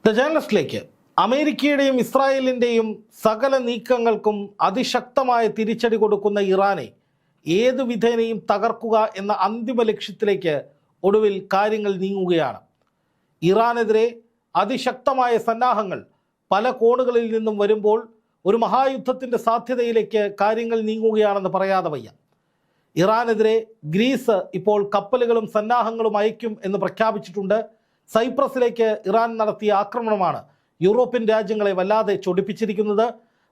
The ജേർണലിസ്റ്റിലേക്ക് അമേരിക്കയുടെയും ഇസ്രായേലിൻ്റെയും സകല നീക്കങ്ങൾക്കും അതിശക്തമായ തിരിച്ചടി കൊടുക്കുന്ന ഇറാനെ ഏതു വിധേനയും തകർക്കുക എന്ന അന്തിമ ലക്ഷ്യത്തിലേക്ക് ഒടുവിൽ കാര്യങ്ങൾ നീങ്ങുകയാണ്. ഇറാനെതിരെ അതിശക്തമായ സന്നാഹങ്ങൾ പല കോണുകളിൽ നിന്നും വരുമ്പോൾ ഒരു മഹായുദ്ധത്തിൻ്റെ സാധ്യതയിലേക്ക് കാര്യങ്ങൾ നീങ്ങുകയാണെന്ന് പറയാതെ വയ്യ. ഇറാനെതിരെ ഗ്രീസ് ഇപ്പോൾ കപ്പലുകളും സന്നാഹങ്ങളും അയക്കും എന്ന് പ്രഖ്യാപിച്ചിട്ടുണ്ട്. സൈപ്രസിലേക്ക് ഇറാൻ നടത്തിയ ആക്രമണമാണ് യൂറോപ്യൻ രാജ്യങ്ങളെ വല്ലാതെ ചൊടിപ്പിച്ചിരിക്കുന്നത്.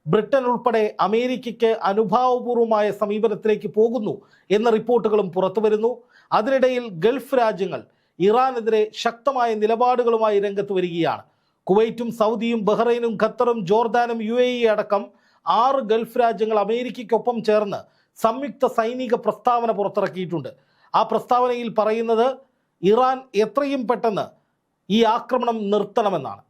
ബ്രിട്ടൻ ഉൾപ്പെടെ അമേരിക്കയ്ക്ക് അനുഭാവപൂർവമായ സമീപനത്തിലേക്ക് പോകുന്നു എന്ന റിപ്പോർട്ടുകളും പുറത്തു വരുന്നു. അതിനിടയിൽ ഗൾഫ് രാജ്യങ്ങൾ ഇറാനെതിരെ ശക്തമായ നിലപാടുകളുമായി രംഗത്ത് വരികയാണ്. കുവൈറ്റും സൗദിയും ബഹ്റൈനും ഖത്തറും ജോർദാനും UAE അടക്കം 6 ഗൾഫ് രാജ്യങ്ങൾ അമേരിക്കയ്ക്കൊപ്പം ചേർന്ന് സംയുക്ത സൈനിക പ്രസ്താവന പുറത്തിറക്കിയിട്ടുണ്ട്. ആ പ്രസ്താവനയിൽ പറയുന്നത് ഇറാൻ എത്രയും പെട്ടെന്ന് ഈ ആക്രമണം നിർത്തണമെന്നാണ്.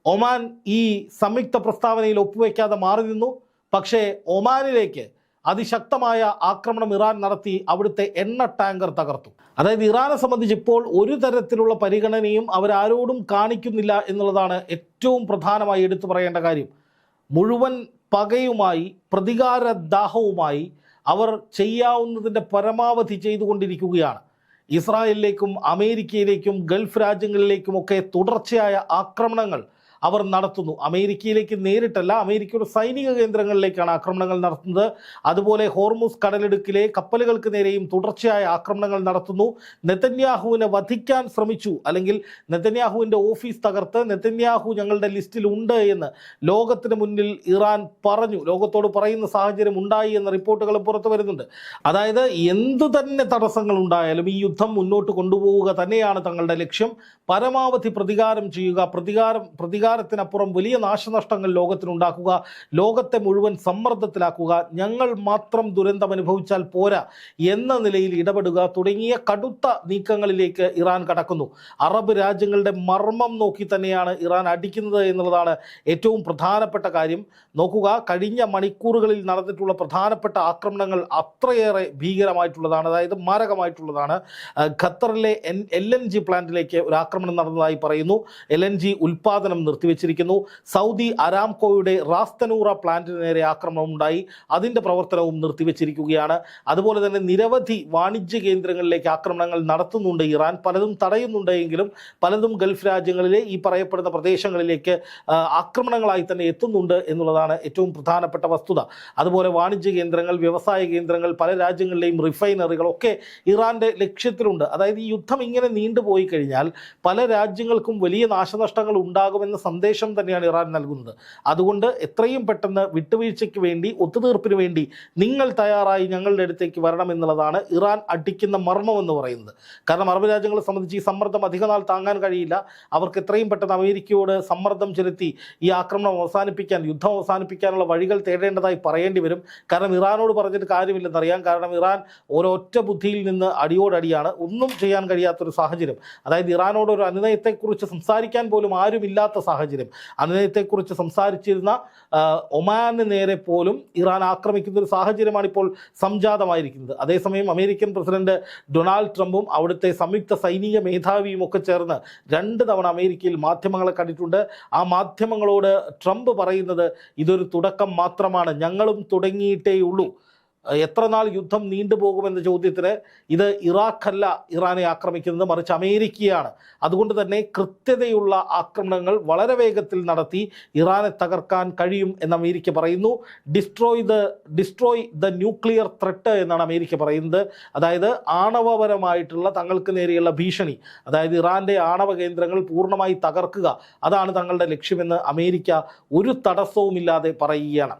ഒമാൻ ഈ സംയുക്ത പ്രസ്താവനയിൽ ഒപ്പുവെക്കാതെ മാറി നിന്നു. പക്ഷേ ഒമാനിലേക്ക് അതിശക്തമായ ആക്രമണം ഇറാൻ നടത്തി അവിടുത്തെ എണ്ണ ടാങ്കർ തകർത്തു. അതായത് ഇറാനെ സംബന്ധിച്ച് ഇപ്പോൾ ഒരു തരത്തിലുള്ള പരിഗണനയും അവരാരോടും കാണിക്കുന്നില്ല എന്നുള്ളതാണ് ഏറ്റവും പ്രധാനമായി എടുത്തു പറയേണ്ട കാര്യം. മുഴുവൻ പകയുമായി പ്രതികാരദാഹവുമായി അവർ ചെയ്യാവുന്നതിൻ്റെ പരമാവധി ചെയ്തുകൊണ്ടിരിക്കുകയാണ്. ഇസ്രായേലിലേക്കും അമേരിക്കയിലേക്കും ഗൾഫ് രാജ്യങ്ങളിലേക്കുമൊക്കെ തുടർച്ചയായ ആക്രമണങ്ങൾ അവർ നടത്തുന്നു. അമേരിക്കയിലേക്ക് നേരിട്ടല്ല, അമേരിക്കയുടെ സൈനിക കേന്ദ്രങ്ങളിലേക്കാണ് ആക്രമണങ്ങൾ നടത്തുന്നത്. അതുപോലെ ഹോർമുസ് കടലിടുക്കിലെ കപ്പലുകൾക്ക് നേരെയും തുടർച്ചയായ ആക്രമണങ്ങൾ നടത്തുന്നു. നെതന്യാഹുവിനെ വധിക്കാൻ ശ്രമിച്ചു, അല്ലെങ്കിൽ നെതന്യാഹുവിൻ്റെ ഓഫീസ് തകർത്ത് നെതന്യാഹു ഞങ്ങളുടെ ലിസ്റ്റിൽ ഉണ്ട് എന്ന് ലോകത്തിന് മുന്നിൽ ഇറാൻ പറഞ്ഞു, ലോകത്തോട് പറയുന്ന സാഹചര്യം ഉണ്ടായി എന്ന റിപ്പോർട്ടുകൾ പുറത്തു വരുന്നുണ്ട്. അതായത് എന്തു തന്നെ തടസ്സങ്ങൾ ഉണ്ടായാലും ഈ യുദ്ധം മുന്നോട്ട് കൊണ്ടുപോവുക തന്നെയാണ് തങ്ങളുടെ ലക്ഷ്യം. പരമാവധി പ്രതികാരം ചെയ്യുക, പ്രതികാരത്തിനപ്പുറം വലിയ നാശനഷ്ടങ്ങൾ ലോകത്തിനുണ്ടാക്കുക, ലോകത്തെ മുഴുവൻ സമ്മർദ്ദത്തിലാക്കുക, ഞങ്ങൾ മാത്രം ദുരന്തം അനുഭവിച്ചാൽ പോരാ എന്ന നിലയിൽ ഇടപെടുക തുടങ്ങിയ കടുത്ത നീക്കങ്ങളിലേക്ക് ഇറാൻ കടക്കുന്നു. അറബ് രാജ്യങ്ങളുടെ മർമ്മം നോക്കി തന്നെയാണ് ഇറാൻ അടിക്കുന്നത് എന്നുള്ളതാണ് ഏറ്റവും പ്രധാനപ്പെട്ട കാര്യം. നോക്കുക, കഴിഞ്ഞ മണിക്കൂറുകളിൽ നടന്നിട്ടുള്ള പ്രധാനപ്പെട്ട ആക്രമണങ്ങൾ അത്രയേറെ ഭീകരമായിട്ടുള്ളതാണ്, അതായത് മാരകമായിട്ടുള്ളതാണ്. ഖത്തറിലെ LNG പ്ലാന്റിലേക്ക് ഒരു ആക്രമണം നടന്നതായി പറയുന്നു. LNG ഉൽപ്പാദനം നിർത്തിവെച്ചിരിക്കുന്നു. സൗദി അരാംകോയുടെ റാസ്തനൂറ പ്ലാന്റിന് നേരെ ആക്രമണം ഉണ്ടായി, അതിൻ്റെ പ്രവർത്തനവും നിർത്തിവെച്ചിരിക്കുകയാണ്. അതുപോലെ തന്നെ നിരവധി വാണിജ്യ കേന്ദ്രങ്ങളിലേക്ക് ആക്രമണങ്ങൾ നടത്തുന്നുണ്ട് ഇറാൻ. പലതും തടയുന്നുണ്ട് എങ്കിലും പലതും ഗൾഫ് രാജ്യങ്ങളിലെ ഈ പറയപ്പെടുന്ന പ്രദേശങ്ങളിലേക്ക് ആക്രമണങ്ങളായി തന്നെ എത്തുന്നുണ്ട് എന്നുള്ളതാണ് ഏറ്റവും പ്രധാനപ്പെട്ട വസ്തുത. അതുപോലെ വാണിജ്യ കേന്ദ്രങ്ങൾ, വ്യവസായ കേന്ദ്രങ്ങൾ, പല രാജ്യങ്ങളിലെയും റിഫൈനറികളൊക്കെ ഇറാൻ്റെ ലക്ഷ്യത്തിലുണ്ട്. അതായത് ഈ യുദ്ധം ഇങ്ങനെ നീണ്ടുപോയി കഴിഞ്ഞാൽ പല രാജ്യങ്ങൾക്കും വലിയ നാശനഷ്ടങ്ങൾ ഉണ്ടാകുമെന്ന സന്ദേശം തന്നെയാണ് ഇറാൻ നൽകുന്നത്. അതുകൊണ്ട് എത്രയും പെട്ടെന്ന് വിട്ടുവീഴ്ചയ്ക്ക് വേണ്ടി, ഒത്തുതീർപ്പിന് വേണ്ടി നിങ്ങൾ തയ്യാറായി ഞങ്ങളുടെ അടുത്തേക്ക് വരണം എന്നുള്ളതാണ് ഇറാൻ അടിക്കുന്ന മർമ്മം എന്ന് പറയുന്നത്. കാരണം അറബ് രാജ്യങ്ങളെ സംബന്ധിച്ച് ഈ സമ്മർദ്ദം അധികനാൾ താങ്ങാൻ കഴിയില്ല. അവർക്ക് എത്രയും പെട്ടെന്ന് അമേരിക്കയോട് സമ്മർദ്ദം ചെലുത്തി ഈ ആക്രമണം അവസാനിപ്പിക്കാൻ, യുദ്ധം അവസാനിപ്പിക്കാനുള്ള വഴികൾ തേടേണ്ടതായി പറയേണ്ടി വരും. കാരണം ഇറാനോട് പറഞ്ഞിട്ട് കാര്യമില്ലെന്നറിയാം. കാരണം ഇറാൻ ഒരൊറ്റ ബുദ്ധിയിൽ നിന്ന് അടിയോടടിയാണ്, ഒന്നും ചെയ്യാൻ കഴിയാത്തൊരു സാഹചര്യം. അതായത് ഇറാനോട് ഒരു അനുനയത്തെക്കുറിച്ച് സംസാരിക്കാൻ പോലും ആരുമില്ലാത്ത സാഹചര്യം. അനുനയത്തെക്കുറിച്ച് സംസാരിച്ചിരുന്ന ഒമാന് നേരെ പോലും ഇറാൻ ആക്രമിക്കുന്ന ഒരു സാഹചര്യമാണ് ഇപ്പോൾ സംജാതമായിരിക്കുന്നത്. അതേസമയം അമേരിക്കൻ പ്രസിഡന്റ് ഡൊണാൾഡ് ട്രംപും അവിടുത്തെ സംയുക്ത സൈനിക മേധാവിയും ഒക്കെ ചേർന്ന് 2 തവണ അമേരിക്കയിൽ മാധ്യമങ്ങളെ കണ്ടിട്ടുണ്ട്. ആ മാധ്യമങ്ങളോട് ട്രംപ് പറയുന്നത് ഇതൊരു തുടക്കം മാത്രമാണ്, ഞങ്ങളും തുടങ്ങിയിട്ടേ ഉള്ളൂ. എത്ര നാൾ യുദ്ധം നീണ്ടുപോകുമെന്ന ചോദ്യത്തിന് ഇത് ഇറാഖല്ല ഇറാനെ ആക്രമിക്കുന്നത്, മറിച്ച് അമേരിക്കയാണ്. അതുകൊണ്ട് തന്നെ കൃത്യതയുള്ള ആക്രമണങ്ങൾ വളരെ വേഗത്തിൽ നടത്തി ഇറാനെ തകർക്കാൻ കഴിയും എന്ന് അമേരിക്ക പറയുന്നു. ഡിസ്ട്രോയ് ദ ന്യൂക്ലിയർ ത്രെട്ട് എന്നാണ് അമേരിക്ക പറയുന്നത്. അതായത് ആണവപരമായിട്ടുള്ള തങ്ങൾക്ക് നേരെയുള്ള ഭീഷണി, അതായത് ഇറാൻ്റെ ആണവ കേന്ദ്രങ്ങൾ പൂർണ്ണമായി തകർക്കുക, അതാണ് തങ്ങളുടെ ലക്ഷ്യമെന്ന് അമേരിക്ക ഒരു തടസ്സവുമില്ലാതെ പറയുകയാണ്.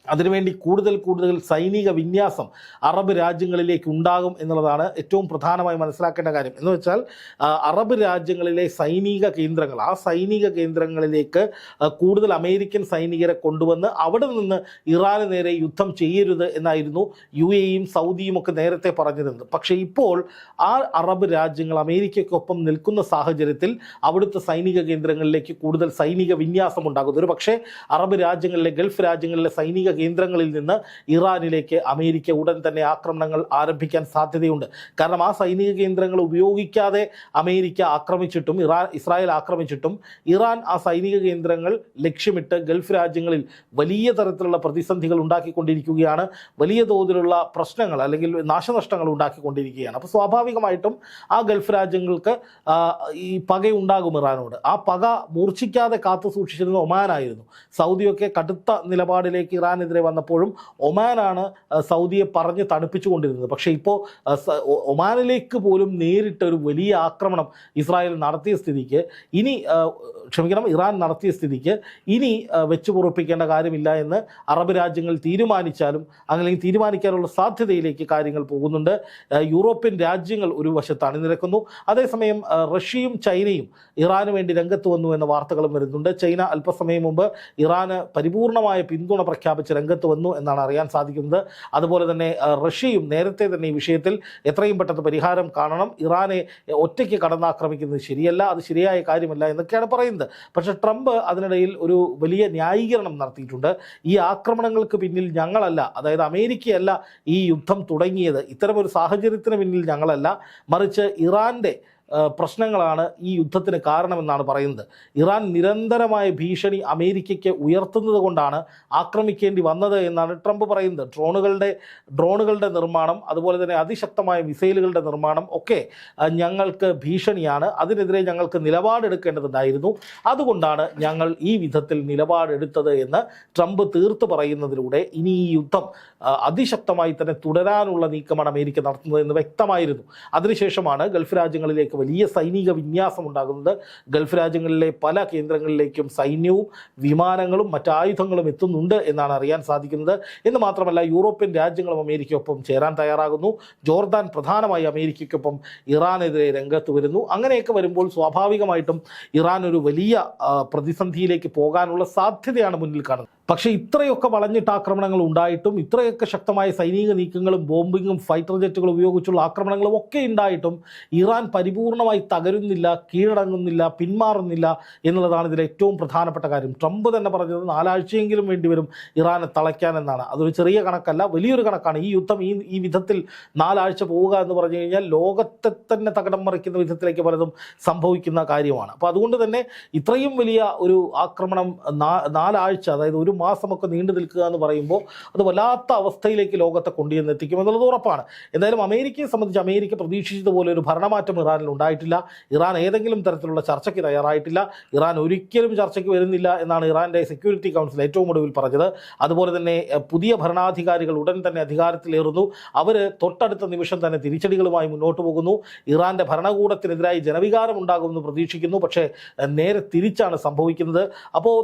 അതിനുവേണ്ടി കൂടുതൽ സൈനിക വിന്യാസം അറബ് രാജ്യങ്ങളിലേക്ക് ഉണ്ടാകും എന്നുള്ളതാണ് ഏറ്റവും പ്രധാനമായി മനസ്സിലാക്കേണ്ട കാര്യം. എന്ന് വെച്ചാൽ അറബ് രാജ്യങ്ങളിലെ സൈനിക കേന്ദ്രങ്ങൾ, ആ സൈനിക കേന്ദ്രങ്ങളിലേക്ക് കൂടുതൽ അമേരിക്കൻ സൈനികരെ കൊണ്ടുവന്ന് അവിടെ നിന്ന് ഇറാന് നേരെ യുദ്ധം ചെയ്യരുത് എന്നായിരുന്നു UAEയും സൗദിയും ഒക്കെ നേരത്തെ പറഞ്ഞിരുന്നത്. പക്ഷേ ഇപ്പോൾ ആ അറബ് രാജ്യങ്ങൾ അമേരിക്കയ്ക്കൊപ്പം നിൽക്കുന്ന സാഹചര്യത്തിൽ അവിടുത്തെ സൈനിക കേന്ദ്രങ്ങളിലേക്ക് കൂടുതൽ സൈനിക വിന്യാസം ഉണ്ടാകുന്നു. ഒരു പക്ഷേ അറബ് രാജ്യങ്ങളിലെ, ഗൾഫ് രാജ്യങ്ങളിലെ സൈനിക കേന്ദ്രങ്ങളിൽ നിന്ന് ഇറാനിലേക്ക് അമേരിക്ക ഉടൻ തന്നെ ആക്രമണങ്ങൾ ആരംഭിക്കാൻ സാധ്യതയുണ്ട്. കാരണം ആ സൈനിക കേന്ദ്രങ്ങൾ ഉപയോഗിക്കാതെ അമേരിക്ക ആക്രമിച്ചിട്ടും ഇസ്രായേൽ ആക്രമിച്ചിട്ടും ഇറാൻ ആ സൈനിക കേന്ദ്രങ്ങൾ ലക്ഷ്യമിട്ട് ഗൾഫ് രാജ്യങ്ങളിൽ വലിയ തരത്തിലുള്ള പ്രതിസന്ധികൾ ഉണ്ടാക്കിക്കൊണ്ടിരിക്കുകയാണ്, വലിയ തോതിലുള്ള പ്രശ്നങ്ങൾ അല്ലെങ്കിൽ നാശനഷ്ടങ്ങൾ ഉണ്ടാക്കിക്കൊണ്ടിരിക്കുകയാണ്. അപ്പോൾ സ്വാഭാവികമായിട്ടും ആ ഗൾഫ് രാജ്യങ്ങൾക്ക് ഈ പകയുണ്ടാകും ഇറാനോട്. ആ പക മൂർച്ഛിക്കാതെ കാത്തു സൂക്ഷിച്ചിരുന്ന ഒമാനായിരുന്നു. സൗദിയൊക്കെ കടുത്ത നിലപാടിലേക്ക് ഇറാനെതിരെ വന്നപ്പോഴും ഒമാനാണ് സൗദിയെ പറഞ്ഞ് തണുപ്പിച്ചുകൊണ്ടിരുന്നത്. പക്ഷേ ഇപ്പോൾ ഒമാനിലേക്ക് പോലും നേരിട്ടൊരു വലിയ ആക്രമണം ഇസ്രായേൽ നടത്തിയ സ്ഥിതിക്ക് ഇറാൻ നടത്തിയ സ്ഥിതിക്ക് ഇനി വെച്ചു പൊറുപ്പിക്കേണ്ട കാര്യമില്ല എന്ന് അറബ് രാജ്യങ്ങൾ തീരുമാനിച്ചാലും അല്ലെങ്കിൽ തീരുമാനിക്കാനുള്ള സാധ്യതയിലേക്ക് കാര്യങ്ങൾ പോകുന്നുണ്ട്. യൂറോപ്യൻ രാജ്യങ്ങൾ ഒരു വശത്ത് അണിനിരക്കുന്നു. അതേസമയം റഷ്യയും ചൈനയും ഇറാന് വേണ്ടി രംഗത്ത് വന്നു എന്ന വാർത്തകളും വരുന്നുണ്ട്. ചൈന അല്പസമയം മുമ്പ് ഇറാന് പരിപൂർണമായ പിന്തുണ പ്രഖ്യാപിച്ച് രംഗത്ത് വന്നു എന്നാണ് അറിയാൻ സാധിക്കുന്നത്. അതുപോലെ തന്നെ റഷ്യയും നേരത്തെ തന്നെ ഈ വിഷയത്തിൽ എത്രയും പെട്ടെന്ന് പരിഹാരം കാണണം, ഇറാനെ ഒറ്റയ്ക്ക് കടന്നാക്രമിക്കുന്നത് ശരിയല്ല, അത് ശരിയായ കാര്യമല്ല എന്നൊക്കെയാണ് പറയുന്നത്. പക്ഷേ ട്രംപ് അതിനിടയിൽ ഒരു വലിയ ന്യായീകരണം നടത്തിയിട്ടുണ്ട്. ഈ ആക്രമണങ്ങൾക്ക് പിന്നിൽ ഞങ്ങളല്ല, അതായത് അമേരിക്കയല്ല ഈ യുദ്ധം തുടങ്ങിയത്, ഇത്തരമൊരു സാഹചര്യത്തിന് പിന്നിൽ ഞങ്ങളല്ല, മറിച്ച് ഇറാൻ്റെ പ്രശ്നങ്ങളാണ് ഈ യുദ്ധത്തിന് കാരണമെന്നാണ് പറയുന്നത്. ഇറാൻ നിരന്തരമായ ഭീഷണി അമേരിക്കയ്ക്ക് ഉയർത്തുന്നത് കൊണ്ടാണ് ആക്രമിക്കേണ്ടി വന്നത് എന്നാണ് ട്രംപ് പറയുന്നത്. ഡ്രോണുകളുടെ നിർമ്മാണം, അതുപോലെ തന്നെ അതിശക്തമായ മിസൈലുകളുടെ നിർമ്മാണം ഒക്കെ ഞങ്ങൾക്ക് ഭീഷണിയാണ്, അതിനെതിരെ ഞങ്ങൾക്ക് നിലപാടെടുക്കേണ്ടതുണ്ടായിരുന്നു, അതുകൊണ്ടാണ് ഞങ്ങൾ ഈ വിധത്തിൽ നിലപാടെടുത്തത് എന്ന് ട്രംപ് തീർത്ത് പറയുന്നതിലൂടെ ഇനി ഈ യുദ്ധം അതിശക്തമായി തന്നെ തുടരാനുള്ള നീക്കമാണ് അമേരിക്ക നടത്തുന്നത് എന്ന് വ്യക്തമായിരുന്നു. അതിനുശേഷമാണ് ഗൾഫ് രാജ്യങ്ങളിലേക്ക് വലിയ സൈനിക വിന്യാസം ഉണ്ടാകുന്നത്. ഗൾഫ് രാജ്യങ്ങളിലെ പല കേന്ദ്രങ്ങളിലേക്കും സൈന്യവും വിമാനങ്ങളും മറ്റായുധങ്ങളും എത്തുന്നുണ്ട് എന്നാണ് അറിയാൻ സാധിക്കുന്നത്. എന്ന് മാത്രമല്ല യൂറോപ്യൻ രാജ്യങ്ങളും അമേരിക്കയൊപ്പം ചേരാൻ തയ്യാറാകുന്നു. ജോർദാൻ പ്രധാനമായി അമേരിക്കയ്ക്കൊപ്പം ഇറാനെതിരെ രംഗത്ത് വരുന്നു. അങ്ങനെയൊക്കെ വരുമ്പോൾ സ്വാഭാവികമായിട്ടും ഇറാൻ ഒരു വലിയ പ്രതിസന്ധിയിലേക്ക് പോകാനുള്ള സാധ്യതയാണ് മുന്നിൽ കാണുന്നത്. പക്ഷേ ഇത്രയൊക്കെ വളഞ്ഞിട്ട് ആക്രമണങ്ങൾ ഉണ്ടായിട്ടും, ഇത്രയൊക്കെ ശക്തമായ സൈനിക നീക്കങ്ങളും ബോംബിങ്ങും ഫൈറ്റർ ജെറ്റുകൾ ഉപയോഗിച്ചുള്ള ആക്രമണങ്ങളും ഒക്കെ ഉണ്ടായിട്ടും ഇറാൻ പരിപൂർണമായി തകരുന്നില്ല, കീഴടങ്ങുന്നില്ല, പിന്മാറുന്നില്ല എന്നുള്ളതാണ് ഇതിൽ ഏറ്റവും പ്രധാനപ്പെട്ട കാര്യം. ട്രംപ് തന്നെ പറഞ്ഞത് 4 ആഴ്ചയെങ്കിലും വേണ്ടിവരും ഇറാനെ തളയ്ക്കാനെന്നാണ്. അതൊരു ചെറിയ കണക്കല്ല, വലിയൊരു കണക്കാണ്. ഈ യുദ്ധം ഈ വിധത്തിൽ 4 ആഴ്ച പോവുക എന്ന് പറഞ്ഞു കഴിഞ്ഞാൽ ലോകത്തെ തന്നെ തകിടം മറിക്കുന്ന വിധത്തിലേക്ക് പലതും സംഭവിക്കുന്ന കാര്യമാണ്. അപ്പോൾ അതുകൊണ്ട് തന്നെ ഇത്രയും വലിയ ഒരു ആക്രമണം 4 ആഴ്ച, അതായത് ഒരു മാസമൊക്കെ നീണ്ടു നിൽക്കുക എന്ന് പറയുമ്പോൾ അത് വല്ലാത്ത അവസ്ഥയിലേക്ക് ലോകത്തെ കൊണ്ടുവന്നെത്തിക്കും എന്നുള്ളത് ഉറപ്പാണ്. എന്തായാലും അമേരിക്കയെ സംബന്ധിച്ച് അമേരിക്ക പ്രതീക്ഷിച്ചതുപോലെ ഒരു ഭരണമാറ്റം ഇറാനിൽ ഉണ്ടായിട്ടില്ല. ഇറാൻ ഏതെങ്കിലും തരത്തിലുള്ള ചർച്ചയ്ക്ക് തയ്യാറായിട്ടില്ല. ഇറാൻ ഒരിക്കലും ചർച്ചയ്ക്ക് വരുന്നില്ല എന്നാണ് ഇറാൻ്റെ സെക്യൂരിറ്റി കൗൺസിൽ ഏറ്റവും ഒടുവിൽ പറഞ്ഞത്. അതുപോലെ തന്നെ പുതിയ ഭരണാധികാരികൾ ഉടൻ തന്നെ അധികാരത്തിലേറുന്നു. അവർ തൊട്ടടുത്ത നിമിഷം തന്നെ തിരിച്ചടികളുമായി മുന്നോട്ട് പോകുന്നു. ഇറാൻ്റെ ഭരണകൂടത്തിനെതിരായി ജനവികാരം ഉണ്ടാകുമെന്ന് പ്രതീക്ഷിക്കുന്നു. പക്ഷേ നേരെ തിരിച്ചാണ് സംഭവിക്കുന്നത്. അപ്പോൾ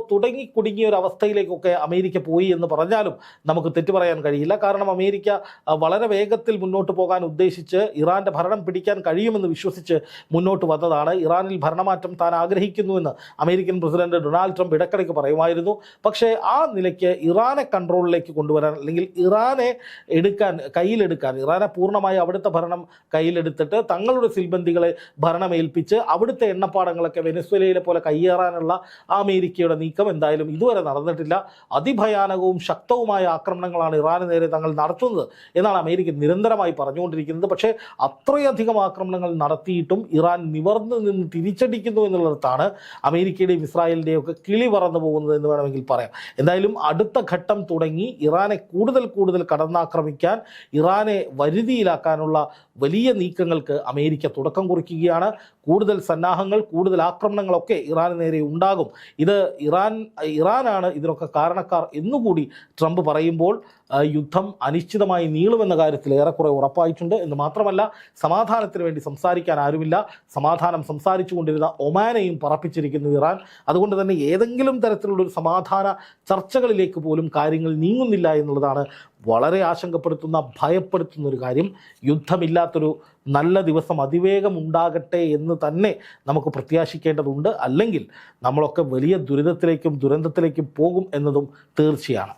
കുടുങ്ങിയ ഒരു അവസ്ഥയിലേക്കൊക്കെ അമേരിക്ക പോയി എന്ന് പറഞ്ഞാലും നമുക്ക് തെറ്റു പറയാൻ കഴിയില്ല. കാരണം അമേരിക്ക വളരെ വേഗത്തിൽ മുന്നോട്ട് പോകാൻ ഉദ്ദേശിച്ച് ഇറാൻ്റെ ഭരണം പിടിക്കാൻ കഴിയുമെന്ന് വിശ്വസിച്ച് മുന്നോട്ട് വന്നതാണ്. ഇറാനിൽ ഭരണമാറ്റം താൻ ആഗ്രഹിക്കുന്നുവെന്ന് അമേരിക്കൻ പ്രസിഡന്റ് ഡൊണാൾഡ് ട്രംപ് ഇടയ്ക്കിടയ്ക്ക് പറയുമായിരുന്നു. പക്ഷേ ആ നിലയ്ക്ക് ഇറാനെ കൺട്രോളിലേക്ക് കൊണ്ടുവരാൻ, അല്ലെങ്കിൽ ഇറാനെ കയ്യിലെടുക്കാൻ, ഇറാനെ പൂർണ്ണമായി അവിടുത്തെ ഭരണം കയ്യിലെടുത്തിട്ട് തങ്ങളുടെ സിൽബന്ദികളെ ഭരണമേൽപ്പിച്ച് അവിടുത്തെ എണ്ണപ്പാടങ്ങളൊക്കെ വെനസ്വേലയിലെ പോലെ കയ്യേറാനുള്ള അമേരിക്കയുടെ നീക്കം എന്തായാലും ഇതുവരെ നടന്നിട്ടില്ല. അതിഭയാനകവും ശക്തവുമായ ആക്രമണങ്ങളാണ് ഇറാന് നേരെ തങ്ങൾ നടത്തുന്നത് എന്നാണ് അമേരിക്ക നിരന്തരമായി പറഞ്ഞുകൊണ്ടിരിക്കുന്നത്. പക്ഷേ അത്രയധികം ആക്രമണങ്ങൾ നടത്തിയിട്ടും ഇറാൻ നിവർന്നു നിന്ന് തിരിച്ചടിക്കുന്നു എന്നുള്ളിടത്താണ് അമേരിക്കയുടെയും ഇസ്രായേലിൻ്റെയും ഒക്കെ കിളി പറന്നു പോകുന്നത് എന്ന് വേണമെങ്കിൽ പറയാം. എന്തായാലും അടുത്ത ഘട്ടം തുടങ്ങി ഇറാനെ കൂടുതൽ കടന്നാക്രമിക്കാൻ, ഇറാനെ വരുതിയിലാക്കാനുള്ള വലിയ നീക്കങ്ങൾക്ക് അമേരിക്ക തുടക്കം കുറിക്കുകയാണ്. കൂടുതൽ സന്നാഹങ്ങൾ, കൂടുതൽ ആക്രമണങ്ങളൊക്കെ ഇറാന് നേരെ ഉണ്ടാകും. ഇത് ഇറാനാണ് ഇതിനൊക്കെ കാരണക്കാർ എന്നുകൂടി ട്രംപ് പറയുമ്പോൾ യുദ്ധം അനിശ്ചിതമായി നീളുമെന്ന കാര്യത്തിൽ ഏറെക്കുറെ ഉറപ്പായിട്ടുണ്ട്. എന്ന് മാത്രമല്ല, സമാധാനത്തിന് വേണ്ടി സംസാരിക്കാൻ ആരുമില്ല. സമാധാനം സംസാരിച്ചു കൊണ്ടിരുന്ന ഒമാനെയും പറപ്പിച്ചിരിക്കുന്നു ഇറാൻ. അതുകൊണ്ട് തന്നെ ഏതെങ്കിലും തരത്തിലുള്ളൊരു സമാധാന ചർച്ചകളിലേക്ക് പോലും കാര്യങ്ങൾ നീങ്ങുന്നില്ല എന്നുള്ളതാണ് വളരെ ആശങ്കപ്പെടുത്തുന്ന, ഭയപ്പെടുത്തുന്ന ഒരു കാര്യം. യുദ്ധമില്ലാത്തൊരു നല്ല ദിവസം അതിവേഗം ഉണ്ടാകട്ടെ എന്ന് തന്നെ നമുക്ക് പ്രത്യാശിക്കേണ്ടതുണ്ട്. അല്ലെങ്കിൽ നമ്മളൊക്കെ വലിയ ദുരിതത്തിലേക്കും ദുരന്തത്തിലേക്കും പോകും എന്നതും തീർച്ചയാണ്.